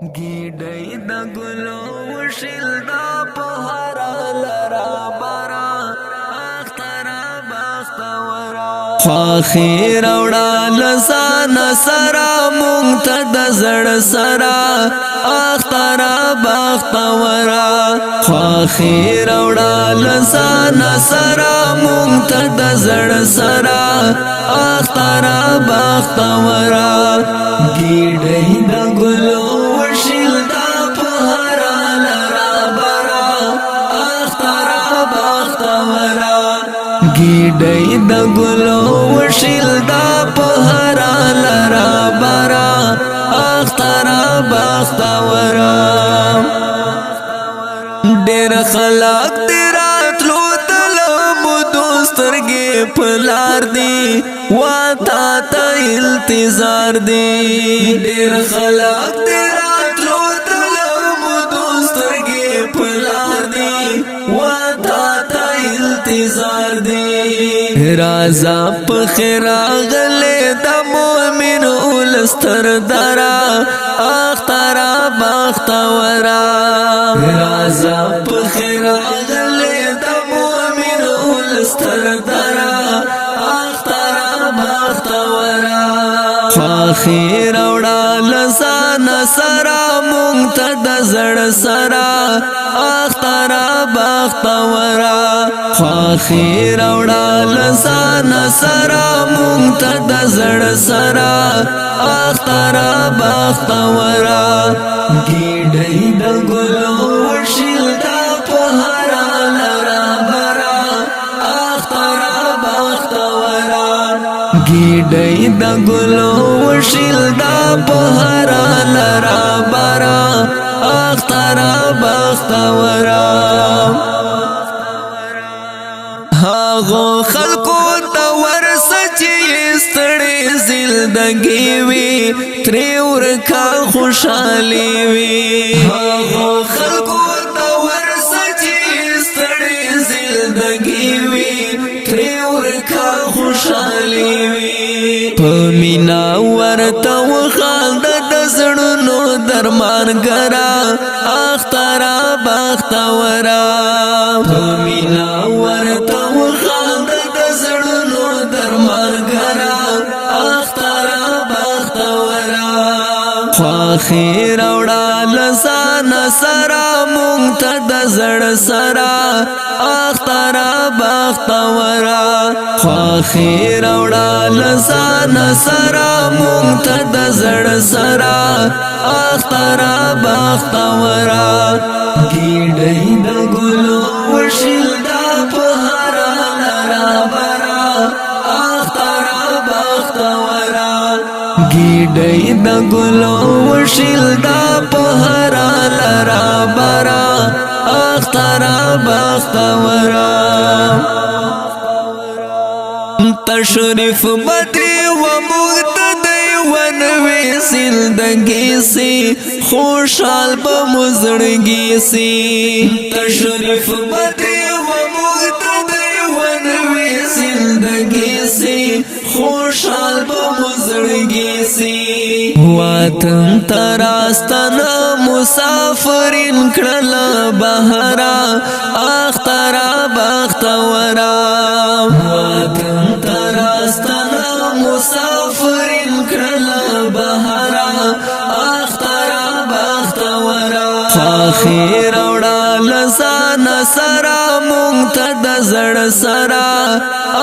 گیډۍ د ګلو وشیل دا په هرا لرا برا اخترا بختورا خاخیر اوڑا لسان سرا مونږ ته د زړه سرا اخترا بختورا خاخیر اوڑا لسان سرا مونږ ته د زړه سرا اخترا بختورا گیډۍ د ګلو گیډۍ د ګلو وشیل دا په هرا لرا برا اخترا بختورا ډېر خلق دې راتلو تلو مودو سترګې په لار دي واتا ته التظار دي ډېر خلق دې راتلو تلو مودو سترګې په لار دي واتا ته التظار دي رازا پخیر آغلی دا مومن اولستر دارا اخترا بختورا رازا پخیر آغلی دا مومن اولستر دارا اخترا بختورا خاخیر اوڑا لسان سرا مونږ ته د زړه سرا اخترا بختورا خاخیر اوڑا لسان سرا مونږ ته د زړه سرا اخترا بختورا گیډۍ د ګلو وشیل دا په هرا لرا برا اخترا بختورا گیډۍ د ګلو وشیل دا په هرا لرا برا اخترا بختورا هاغو خلقو تا ورسچی ستړی زندگی وی تری ورکا خوشحالی وی هاغو خلقو تا ورسچی ستړی زندگی وی تری ورکا خوشحالی وی پمینا ورتا وخال د زړونو درمان ګرا اخترا بختورا پمینا ورتا خاخیر اوڑا لسان سرا مونږ ته د زړه سرا اخترا بختورا خاخیر اوڑا لسان سرا مونږ ته د زړه سرا اخترا بختورا گیډۍ د ګلو وشیل دا په هرا لرا برا اخترا بختورا گیډۍ د ګلو وشیل دا په هرا لرا برا اخترا بختورا تشریف بدی و مقتدی و نوی زندگی سی خوشحال بمزرگی سی تشریف بدی و مقتدی و نوی زندگی سی خوشحال بمزرگی سی وطن تراستنا مسافرین کړل بهرا اخترا بختورا وطن تراستنا مسافرین کړل بهرا اخترا بختورا خاخیر اوڑا لسان سرا مونږ ته د زړه سرا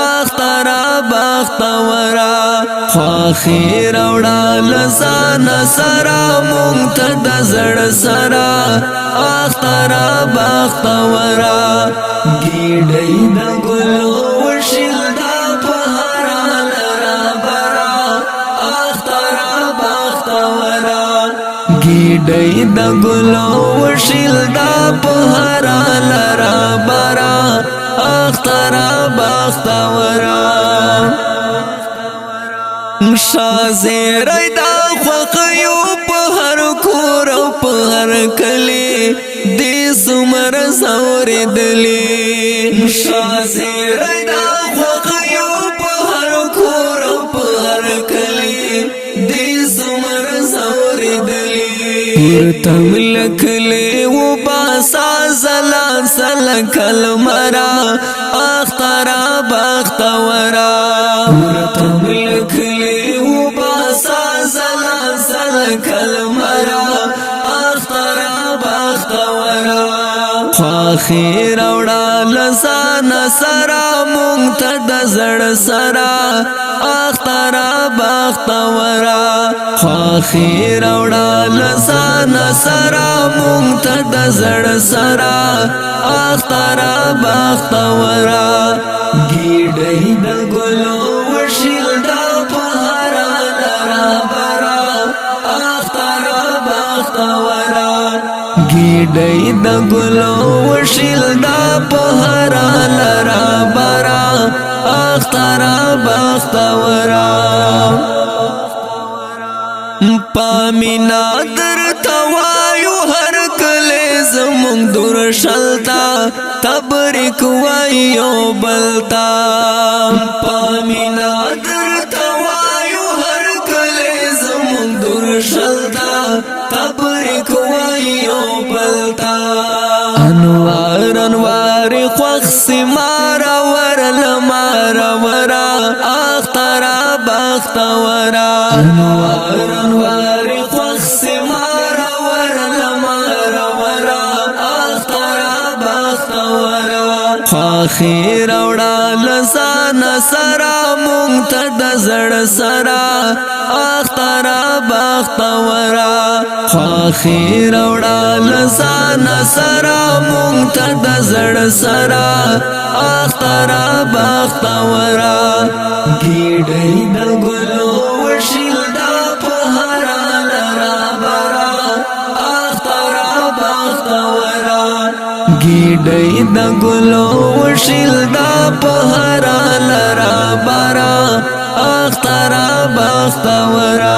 اخترا بختورا خاخیر اوڑا لسان سرا مونږ ته د زړه سرا اخترا بختورا گیډۍ د ګلو وشیل دا په هرا لرا برا اخترا بختورا گیډۍ د ګلو وشیل دا په هرا لرا برا اخترا بختورا شازیرای دا خوخیو په هر کور او په هر کلی دې سمر زور دلی شازیرای دا خوخیو په هر کور او په هر کلی دې سمر زور دلی ورتم لکلی و باسا زلان سلکل مرا اخترا بختورا ورتم لکلی و باسا زلان سلکل مرا اخترا بختورا خواخی روڑا لسان سرا مونگتا دزر سرا اخترا بختورا خواخی روڑا لسان سرا مونگتا دزر سرا اخترا بختورا گیڑی دا گلو وشیل دا پہارا لرا برا اخترا بختورا گیڑی دا گلو وشیل دا پہارا لرا برا اخترا بختورا پامینا در توایو ہر کلی زمون دور شلتا تبریک وایو بلتا پامینا در توایو ہر کلی زمون دور شلتا تبریک وایو بلتا انوار انوار خوخ مارا ورل مارا ورا اخترا بختورا انوار انوار خوخ مارا ورل مارا ورا اخترا بختورا خواخی روڑا لسان سرا مونگتا دزر سرا اخترا بختورا خواخی روڑا لسان سرا مونگتا دزر سرا اخترا بختورا گیڑی دا گلو وشیل دا پہارا لرا برا اخترا بختورا گیڑی دا گلو وشیل دا پہارا لرا برا اخترا بختورا